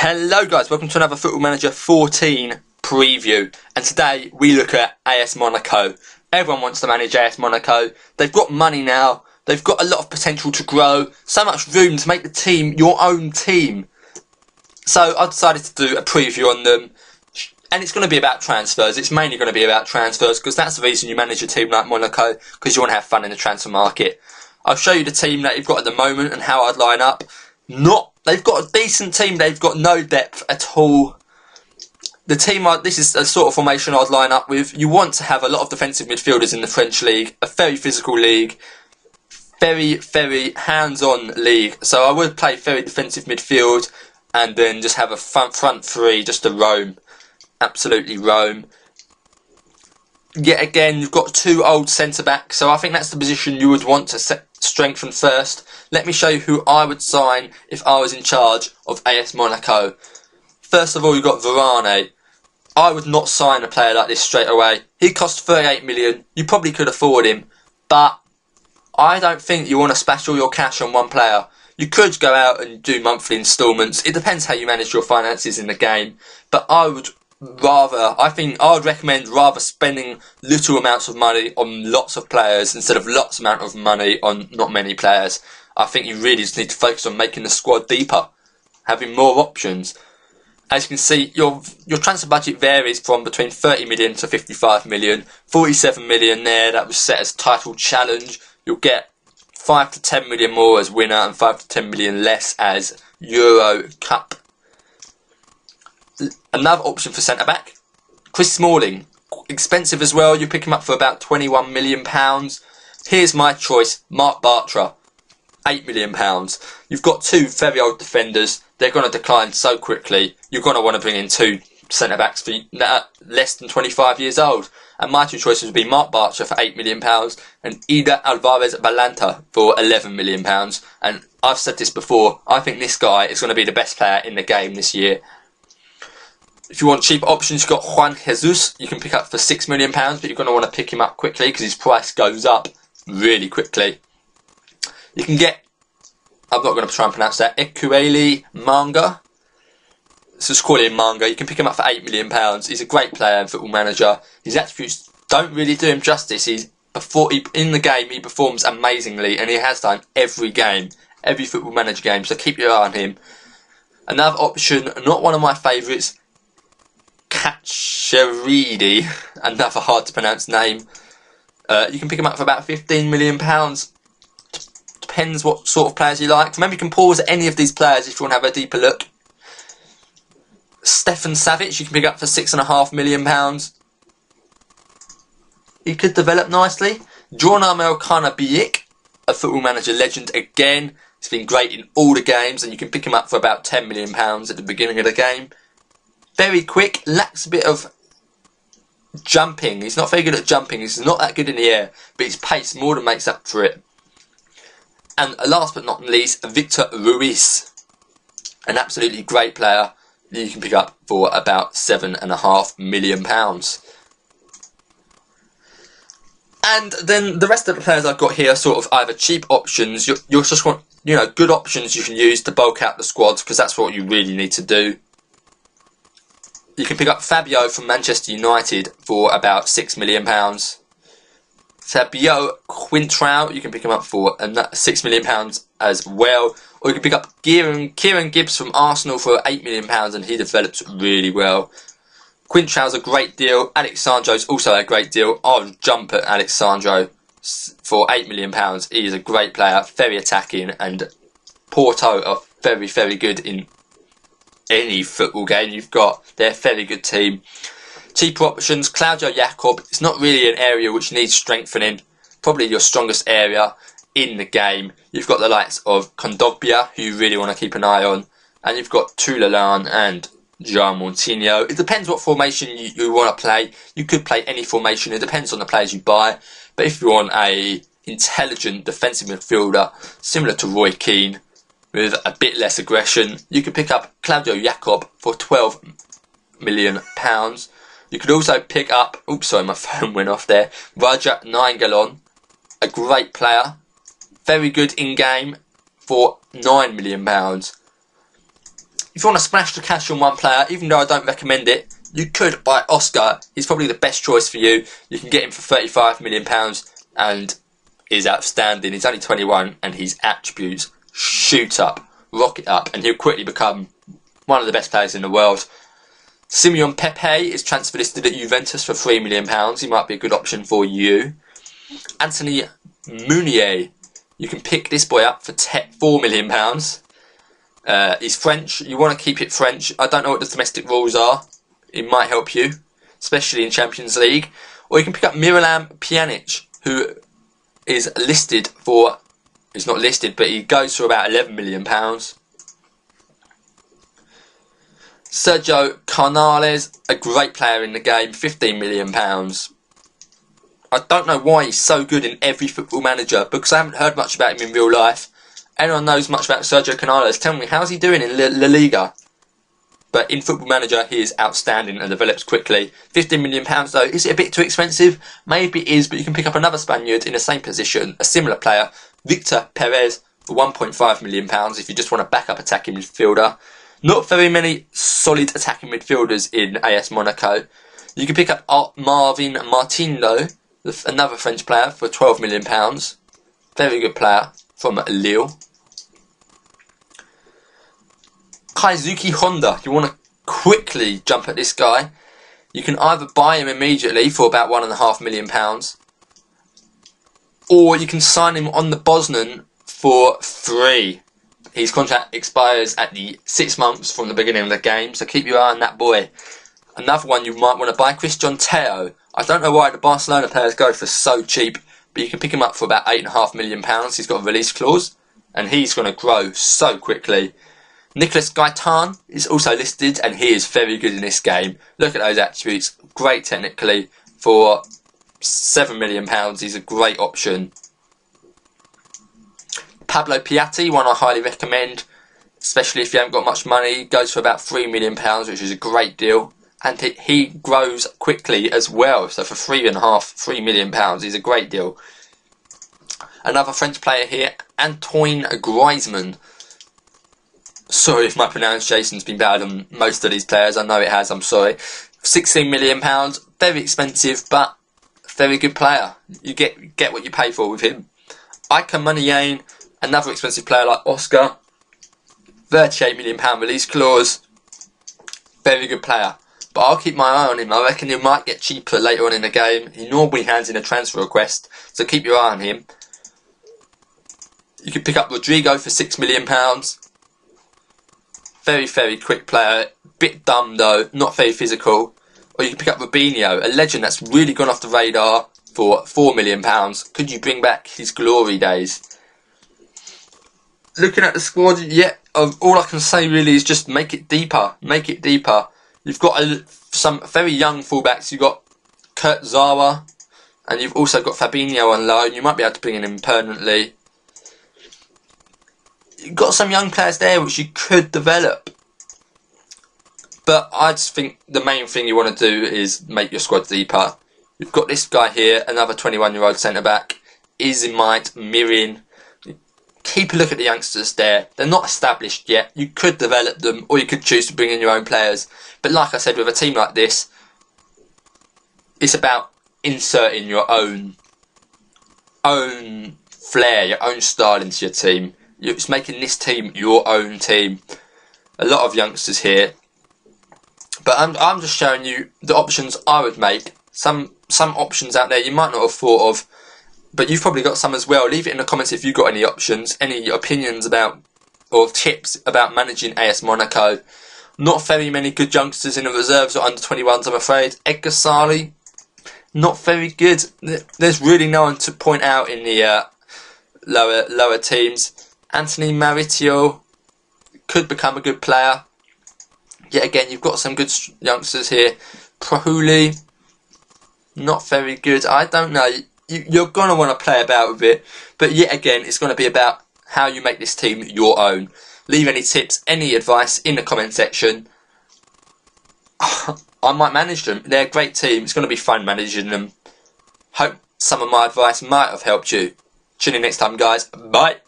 Hello guys, welcome to another Football Manager 14 preview, and today we look at AS Monaco. Everyone wants to manage AS Monaco. They've got money now, they've got a lot of potential to grow, so much room to make the team your own team. So I decided to do a preview on them, and it's going to be about transfers. It's mainly going to be about transfers because that's the reason you manage a team like Monaco, because you want to have fun in the transfer market. I'll show you the team that you've got at the moment and how I'd line up. They've got a decent team, they've got no depth at all. The team, this is a sort of formation I'd line up with. You want to have a lot of defensive midfielders in the French league, a very physical league, very, very hands-on league. So I would play very defensive midfield and then just have a front three just to roam. Absolutely roam. Yet again, you've got two old centre-backs, so I think that's the position you would want to strengthen first. Let me show you who I would sign if I was in charge of AS Monaco. First of all, you've got Varane. I would not sign a player like this straight away. He cost 38 million. You probably could afford him, but I don't think you want to splash all your cash on one player. You could go out and do monthly instalments. It depends how you manage your finances in the game, but I would recommend rather spending little amounts of money on lots of players instead of lots amount of money on not many players. I think you really just need to focus on making the squad deeper, having more options. As you can see, your transfer budget varies from between 30 million to 55 million. 47 million there, that was set as title challenge. You'll get 5 to 10 million more as winner and 5 to 10 million less as Euro Cup. Another option for centre-back, Chris Smalling. Expensive as well, you pick him up for about £21 million. Here's my choice, Mark Bartra, £8 million. You've got two very old defenders, they're going to decline so quickly. You're going to want to bring in two centre-backs that are less than 25 years old. And my two choices would be Mark Bartra for £8 million and Ida Alvarez Balanta for £11 million. And I've said this before, I think this guy is going to be the best player in the game this year. If you want cheap options, you've got Juan Jesus. You can pick up for £6 million, but you're going to want to pick him up quickly because his price goes up really quickly. You can get, I'm not going to try and pronounce that, Ekuele Manga. Let's just call him Manga. You can pick him up for £8 million. He's a great player and Football Manager. His attributes don't really do him justice. In the game, he performs amazingly, and he has done every game, every Football Manager game, so keep your eye on him. Another option, not one of my favourites, Kacheridi, another hard to pronounce name. You can pick him up for about £15 million. Depends what sort of players you like. Remember, you can pause at any of these players if you want to have a deeper look. Stefan Savic, you can pick up for £6.5 million. He could develop nicely. Jorna Melkana-Biik, a Football Manager legend again. He's been great in all the games, and you can pick him up for about £10 million at the beginning of the game. Very quick, lacks a bit of jumping. He's not very good at jumping. He's not that good in the air, but his pace more than makes up for it. And last but not least, Victor Ruiz, an absolutely great player that you can pick up for about £7.5 million. And then the rest of the players I've got here are sort of either cheap options. You just want, good options you can use to bulk out the squad, because that's what you really need to do. You can pick up Fabio from Manchester United for about £6 million. Fabio Quintrao, you can pick him up for £6 million as well. Or you can pick up Kieran Gibbs from Arsenal for £8 million, and he develops really well. Quintrao's a great deal. Alexandro's also a great deal. I'll jump at Alexandro for £8 million. He is a great player, very attacking, and Porto are very, very good in any football game you've got. They're a fairly good team. Cheaper options, Claudio Jacob. It's not really an area which needs strengthening. Probably your strongest area in the game. You've got the likes of Kondogbia, who you really want to keep an eye on. And you've got Toulalan and João Moutinho. It depends what formation you want to play. You could play any formation. It depends on the players you buy. But if you want a intelligent defensive midfielder, similar to Roy Keane, with a bit less aggression, you could pick up Claudio Jacob for £12 million. You could also pick up, oops, sorry, my phone went off there, Raja Nainggolan, a great player, very good in game, for £9 million. if you want to splash the cash on one player, even though I don't recommend it, you could buy Oscar. He's probably the best choice for you. You can get him for £35 million and is outstanding. He's only 21 and his attributes shoot up, rocket up, and he'll quickly become one of the best players in the world. Simeon Pepe is transfer listed at Juventus for £3 million. He might be a good option for you. Anthony Mounier, you can pick this boy up for £4 million. He's French. You want to keep it French. I don't know what the domestic rules are. It might help you, especially in Champions League. Or you can pick up Miralem Pjanic, who is listed for... He's not listed, but he goes for about £11 million. Sergio Canales, a great player in the game, £15 million. I don't know why he's so good in every Football Manager, because I haven't heard much about him in real life. Anyone knows much about Sergio Canales, tell me, how's he doing in La Liga? But in Football Manager, he is outstanding and develops quickly. £15 million though, is it a bit too expensive? Maybe it is, but you can pick up another Spaniard in the same position, a similar player, Victor Perez, for £1.5 million if you just want a backup attacking midfielder. Not very many solid attacking midfielders in AS Monaco. You can pick up Marvin Martino, another French player, for £12 million. Very good player from Lille. Kaizuki Honda, you want to quickly jump at this guy. You can either buy him immediately for about £1.5 million, or you can sign him on the Bosnan for free. His contract expires at the 6 months from the beginning of the game, so keep your eye on that boy. Another one you might want to buy, Christian Teo. I don't know why the Barcelona players go for so cheap, but you can pick him up for about £8.5 million. He's got a release clause, and he's going to grow so quickly. Nicolas Gaitan is also listed, and he is very good in this game. Look at those attributes, great technically. For £7 million, he's a great option. Pablo Piatti, one I highly recommend, especially if you haven't got much money, goes for about £3 million, which is a great deal. And he grows quickly as well, so for £3 million, he's a great deal. Another French player here, Antoine Griezmann. Sorry if my pronunciation's been bad on most of these players, I know it has, I'm sorry. £16 million, very expensive, but very good player. You get what you pay for with him. Ika Muniain, another expensive player like Oscar, £38 million release clause, very good player. But I'll keep my eye on him. I reckon he might get cheaper later on in the game. He normally hands in a transfer request, so keep your eye on him. You can pick up Rodrigo for £6 million. Very, very quick player. Bit dumb though, not very physical. Or you can pick up Robinho, a legend that's really gone off the radar, for £4 million. Could you bring back his glory days? Looking at the squad, yeah, all I can say really is just make it deeper. Make it deeper. You've got some very young fullbacks. You've got Kurt Zawa, and you've also got Fabinho on loan. You might be able to bring him in permanently. You've got some young players there which you could develop. But I just think the main thing you want to do is make your squad deeper. You've got this guy here, another 21-year-old centre-back, Izimite Mirin. Keep a look at the youngsters there. They're not established yet. You could develop them, or you could choose to bring in your own players. But like I said, with a team like this, it's about inserting your own flair, your own style into your team. It's making this team your own team. A lot of youngsters here. But I'm just showing you the options I would make. Some options out there you might not have thought of, but you've probably got some as well. Leave it in the comments if you've got any options, any opinions about, or tips about managing AS Monaco. Not very many good youngsters in the reserves or under 21s, I'm afraid. Edgar Sali, not very good. There's really no one to point out in the lower teams. Anthony Maritio could become a good player. Yet again, you've got some good youngsters here. Prohuli, not very good. I don't know. You're going to want to play about with it. But yet again, it's going to be about how you make this team your own. Leave any tips, any advice in the comment section. I might manage them. They're a great team. It's going to be fun managing them. Hope some of my advice might have helped you. Tune in next time, guys. Bye.